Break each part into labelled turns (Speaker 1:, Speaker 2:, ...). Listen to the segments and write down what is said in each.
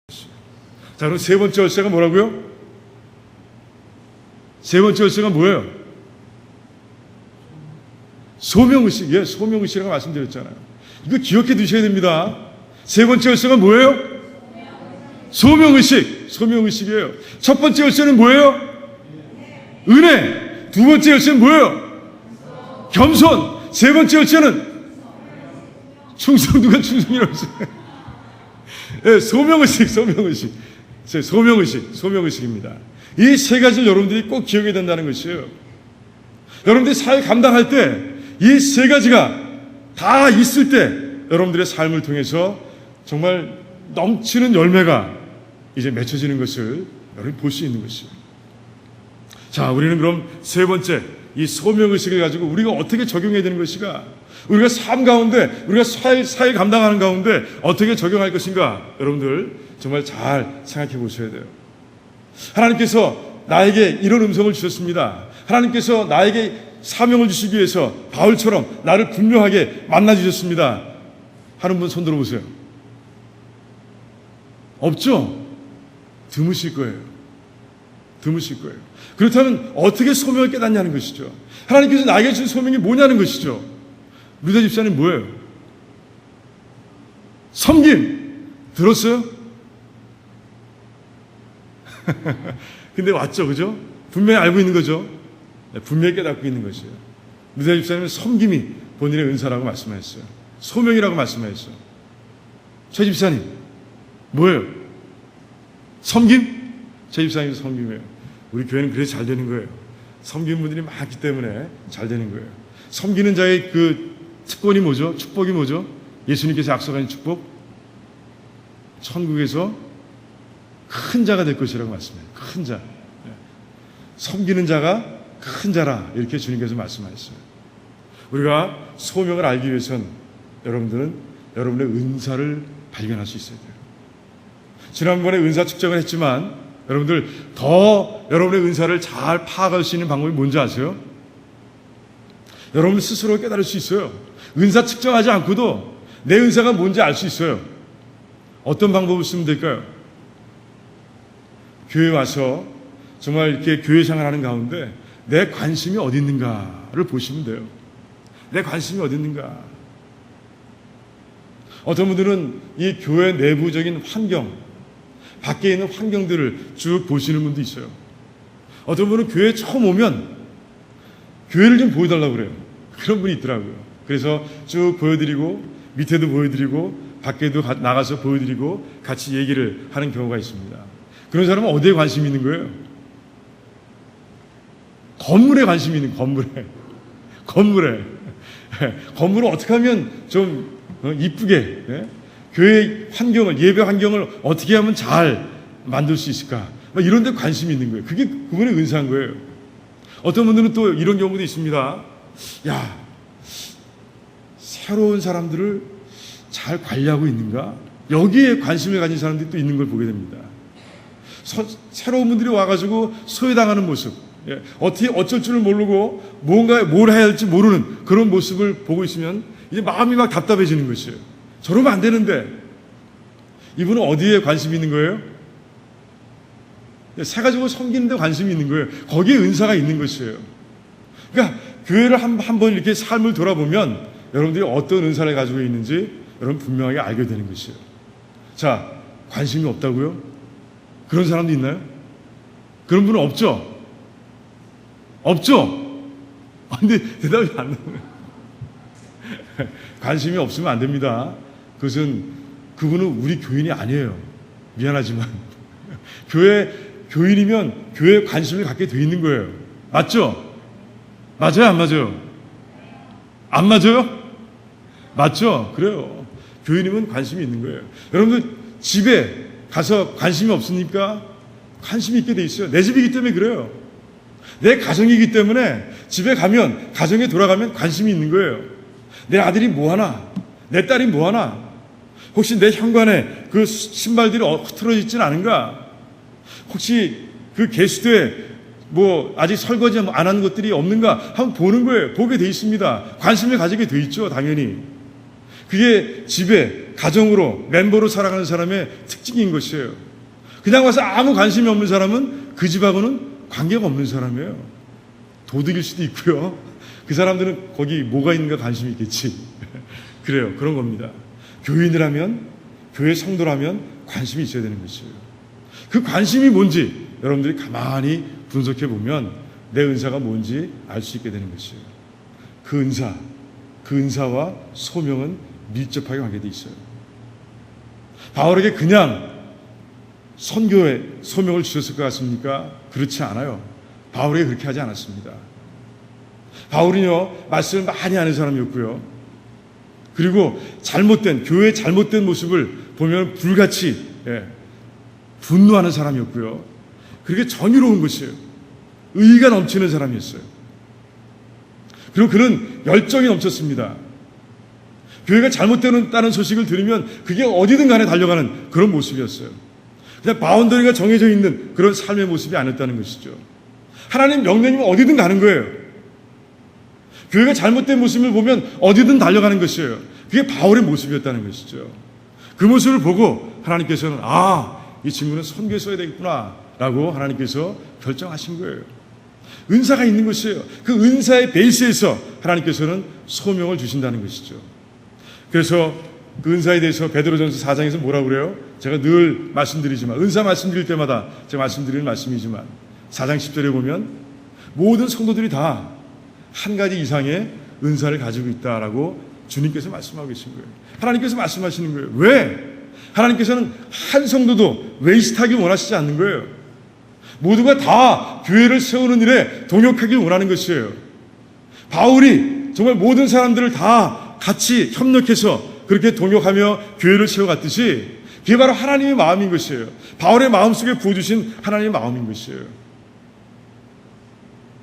Speaker 1: 자, 그럼 세 번째 열쇠가 뭐라고요? 세 번째 열쇠가 뭐예요? 소명의식. 예, 소명의식이라고 말씀드렸잖아요. 이거 기억해 두셔야 됩니다. 세 번째 열쇠가 뭐예요? 소명의식. 소명의식이에요. 첫 번째 열쇠는 뭐예요? 은혜. 두 번째 열쇠는 뭐예요? 겸손. 세 번째 열쇠는 충성. 누가 충성이라고 했어요? 예, 소명의식, 소명의식. 소명의식, 소명의식입니다. 이 세 가지를 여러분들이 꼭 기억해야 된다는 것이에요. 여러분들이 사회 감당할 때 이 세 가지가 다 있을 때 여러분들의 삶을 통해서 정말 넘치는 열매가 이제 맺혀지는 것을 여러분이 볼 수 있는 것이에요. 자, 우리는 그럼 세 번째 이 소명의식을 가지고 우리가 어떻게 적용해야 되는 것인가? 우리가 삶 가운데, 우리가 사회 감당하는 가운데 어떻게 적용할 것인가? 여러분들 정말 잘 생각해 보셔야 돼요. 하나님께서 나에게 이런 음성을 주셨습니다. 하나님께서 나에게 사명을 주시기 위해서 바울처럼 나를 분명하게 만나주셨습니다. 하는 분 손 들어보세요. 없죠? 드무실 거예요. 드무실 거예요. 그렇다면 어떻게 소명을 깨닫냐는 것이죠. 하나님께서 나에게 주신 소명이 뭐냐는 것이죠. 루다 집사님 뭐예요? 섬김. 들었어요? 근데 왔죠, 그죠? 분명히 알고 있는 거죠. 분명히 깨닫고 있는 것이에요. 루다 집사님은 섬김이 본인의 은사라고 말씀하셨어요. 소명이라고 말씀하셨어요. 최 집사님 뭐예요? 섬김? 최 집사님도 섬김이에요. 우리 교회는 그래서 잘 되는 거예요. 섬기는 분들이 많기 때문에 잘 되는 거예요. 섬기는 자의 그 특권이 뭐죠? 축복이 뭐죠? 예수님께서 약속하신 축복? 천국에서 큰 자가 될 것이라고 말씀해요. 큰 자. 섬기는 자가 큰 자라 이렇게 주님께서 말씀하셨어요. 우리가 소명을 알기 위해서는 여러분들은 여러분의 은사를 발견할 수 있어야 돼요. 지난번에 은사 측정을 했지만 여러분들 더 여러분의 은사를 잘 파악할 수 있는 방법이 뭔지 아세요? 여러분 스스로 깨달을 수 있어요. 은사 측정하지 않고도 내 은사가 뭔지 알 수 있어요. 어떤 방법을 쓰면 될까요? 교회 와서 정말 이렇게 교회 생활하는 가운데 내 관심이 어디 있는가를 보시면 돼요. 내 관심이 어디 있는가. 어떤 분들은 이 교회 내부적인 환경, 밖에 있는 환경들을 쭉 보시는 분도 있어요. 어떤 분은 교회에 처음 오면 교회를 좀 보여달라고 그래요. 그런 분이 있더라고요. 그래서 쭉 보여드리고 밑에도 보여드리고 밖에도 나가서 보여드리고 같이 얘기를 하는 경우가 있습니다. 그런 사람은 어디에 관심이 있는 거예요? 건물에 관심이 있는 건물에. 건물을 어떻게 하면 좀 이쁘게 교회 환경을, 예배 환경을 어떻게 하면 잘 만들 수 있을까? 이런 데 관심이 있는 거예요. 그게 그분의 은사인 거예요. 어떤 분들은 또 이런 경우도 있습니다. 야, 새로운 사람들을 잘 관리하고 있는가? 여기에 관심을 가진 사람들이 또 있는 걸 보게 됩니다. 새로운 분들이 와가지고 소외당하는 모습, 어떻게 어쩔 줄을 모르고 뭘 해야 할지 모르는 그런 모습을 보고 있으면 이제 마음이 막 답답해지는 것이에요. 저러면 안 되는데 이분은 어디에 관심이 있는 거예요? 새 가지고 섬기는 데 관심이 있는 거예요. 거기에 은사가 있는 것이에요. 그러니까 교회를 한번 이렇게 삶을 돌아보면 여러분들이 어떤 은사를 가지고 있는지 여러분 분명하게 알게 되는 것이에요. 자, 관심이 없다고요? 그런 사람도 있나요? 그런 분은 없죠? 없죠? 근데 대답이 안 나와요. 관심이 없으면 안 됩니다. 그분은 우리 교인이 아니에요. 미안하지만. 교인이면 교회에 관심을 갖게 돼 있는 거예요. 맞죠? 맞아요? 안 맞아요? 안 맞아요? 맞죠? 그래요. 교인이면 관심이 있는 거예요. 여러분들 집에 가서 관심이 없습니까? 관심이 있게 돼 있어요. 내 집이기 때문에 그래요. 내 가정이기 때문에 집에 가면, 가정에 돌아가면 관심이 있는 거예요. 내 아들이 뭐 하나? 내 딸이 뭐 하나? 혹시 내 현관에 그 신발들이 흐트러져 있지는 않은가? 혹시 그 개수대에 아직 설거지 안 하는 것들이 없는가? 한번 보는 거예요. 보게 돼 있습니다. 관심을 가지게 돼 있죠, 당연히. 그게 집에 가정으로 멤버로 살아가는 사람의 특징인 것이에요. 그냥 와서 아무 관심이 없는 사람은 그 집하고는 관계가 없는 사람이에요. 도둑일 수도 있고요. 그 사람들은 거기 뭐가 있는가 관심이 있겠지. 그래요. 그런 겁니다. 교인이라면, 교회 성도라면 관심이 있어야 되는 것이에요. 그 관심이 뭔지 여러분들이 가만히 분석해 보면 내 은사가 뭔지 알 수 있게 되는 것이에요. 그 은사와 소명은 밀접하게 관계되어 있어요. 바울에게 그냥 선교의 소명을 주셨을 것 같습니까? 그렇지 않아요. 바울에게 그렇게 하지 않았습니다. 바울은요, 말씀을 많이 하는 사람이었고요. 그리고 교회의 잘못된 모습을 보면 불같이 분노하는 사람이었고요. 그렇게 정의로운 것이에요. 의의가 넘치는 사람이었어요. 그리고 그는 열정이 넘쳤습니다. 교회가 잘못되었다는 소식을 들으면 그게 어디든 간에 달려가는 그런 모습이었어요. 그냥 바운더리가 정해져 있는 그런 삶의 모습이 아니었다는 것이죠. 하나님 명령이면 어디든 가는 거예요. 교회가 잘못된 모습을 보면 어디든 달려가는 것이에요. 그게 바울의 모습이었다는 것이죠. 그 모습을 보고 하나님께서는 이 친구는 선교에 써야 되겠구나 라고 하나님께서 결정하신 거예요. 은사가 있는 것이에요. 그 은사의 베이스에서 하나님께서는 소명을 주신다는 것이죠. 그래서 그 은사에 대해서 베드로전서 4장에서 뭐라고 그래요? 제가 늘 말씀드리지만, 은사 말씀드릴 때마다 제가 말씀드리는 말씀이지만 4장 10절에 보면 모든 성도들이 다 한 가지 이상의 은사를 가지고 있다라고 주님께서 말씀하고 계신 거예요. 하나님께서 말씀하시는 거예요. 왜? 하나님께서는 한 성도도 웨이스트하길 원하시지 않는 거예요. 모두가 다 교회를 세우는 일에 동역하길 원하는 것이에요. 바울이 정말 모든 사람들을 다 같이 협력해서 그렇게 동역하며 교회를 세워갔듯이 그게 바로 하나님의 마음인 것이에요. 바울의 마음속에 부어주신 하나님의 마음인 것이에요.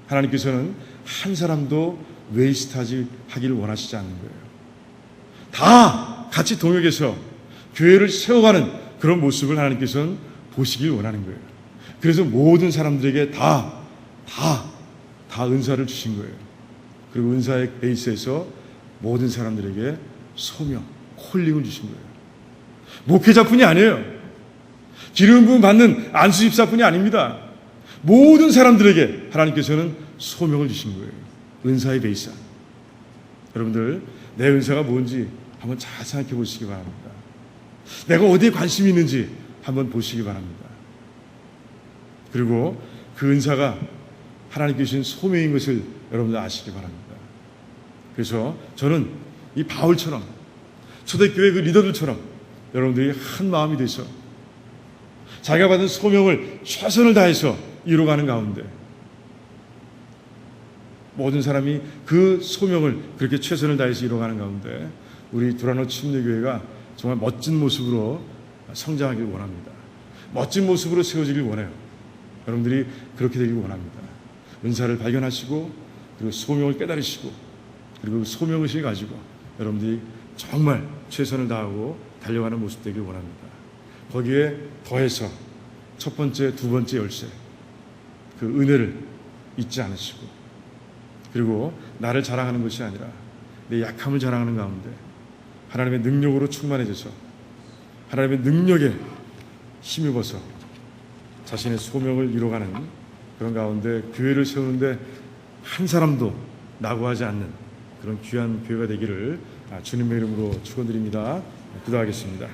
Speaker 1: 하나님께서는 한 사람도 웨이스트하지 하기를 원하시지 않는 거예요. 다 같이 동역해서 교회를 세워가는 그런 모습을 하나님께서는 보시길 원하는 거예요. 그래서 모든 사람들에게 다 은사를 주신 거예요. 그리고 은사의 베이스에서 모든 사람들에게 소명, 콜링을 주신 거예요. 목회자뿐이 아니에요. 기름 부음 받는 안수집사뿐이 아닙니다. 모든 사람들에게 하나님께서는 소명을 주신 거예요. 은사의 베이스. 여러분들, 내 은사가 뭔지 한번 잘 생각해 보시기 바랍니다. 내가 어디에 관심이 있는지 한번 보시기 바랍니다. 그리고 그 은사가 하나님께 주신 소명인 것을 여러분들 아시기 바랍니다. 그래서 저는 이 바울처럼 초대교회 그 리더들처럼 여러분들이 한 마음이 돼서 자기가 받은 소명을 최선을 다해서 이루어가는 가운데 모든 사람이 그 소명을 그렇게 최선을 다해서 이루어가는 가운데 우리 두라노 침례교회가 정말 멋진 모습으로 성장하길 원합니다. 멋진 모습으로 세워지길 원해요. 여러분들이 그렇게 되길 원합니다. 은사를 발견하시고 그리고 소명을 깨달으시고 그리고 그 소명의식을 가지고 여러분들이 정말 최선을 다하고 달려가는 모습 되길 원합니다. 거기에 더해서 첫 번째, 두 번째 열쇠, 그 은혜를 잊지 않으시고 그리고 나를 자랑하는 것이 아니라 내 약함을 자랑하는 가운데 하나님의 능력으로 충만해져서 하나님의 능력에 힘입어서 자신의 소명을 이뤄가는 그런 가운데 교회를 세우는데 한 사람도 낙오하지 않는 그런 귀한 교회가 되기를 주님의 이름으로 축원드립니다. 기도하겠습니다.